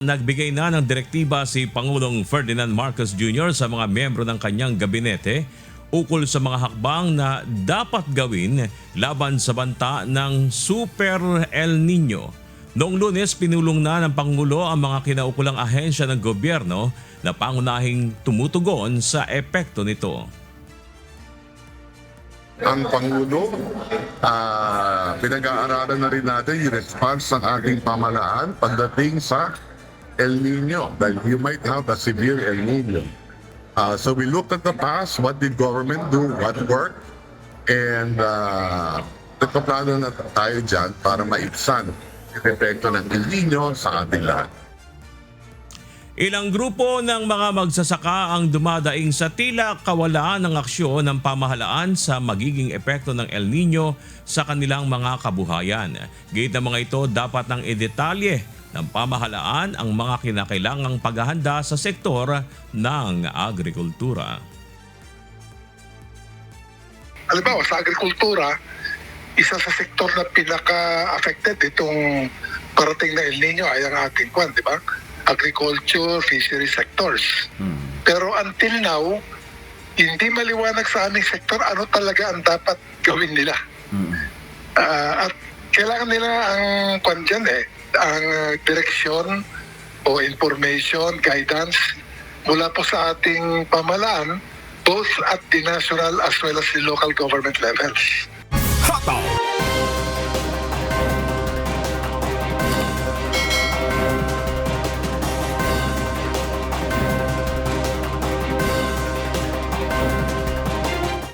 Nagbigay na ng direktiba si Pangulong Ferdinand Marcos Jr. sa mga miyembro ng kanyang gabinete ukol sa mga hakbang na dapat gawin laban sa banta ng Super El Nino. Noong Lunes, pinulong na ng Pangulo ang mga kinaukulang ahensya ng gobyerno na pangunahing tumutugon sa epekto nito. Ang Pangulo, pinag-aaralan na rin natin yung response ng ating pamahalaan pagdating sa El Nino, dahil you might have a severe El Nino. So we looked at the past, what did government do, what worked, and nagpaplano na tayo dyan para maibsan yung epekto ng El Nino sa ating lahat. Ilang grupo ng mga magsasaka ang dumadaing sa tila kawalaan ng aksyon ng pamahalaan sa magiging epekto ng El Nino sa kanilang mga kabuhayan. Gayet ng mga ito dapat nang idetalye ng pamahalaan ang mga kinakailangang paghahanda sa sektor ng agrikultura. Halimbawa, sa agrikultura, isa sa sektor na pinaka-affected itong parating na El Nino ay ang ating di ba? Agriculture, fishery sectors. Pero until now, hindi maliwanag sa aming sektor ano talaga ang dapat gawin nila. At kailangan nila ang ang direksyon o information, guidance mula po sa ating pamahalaan, both at the national as well as the local government levels. Hot Dog!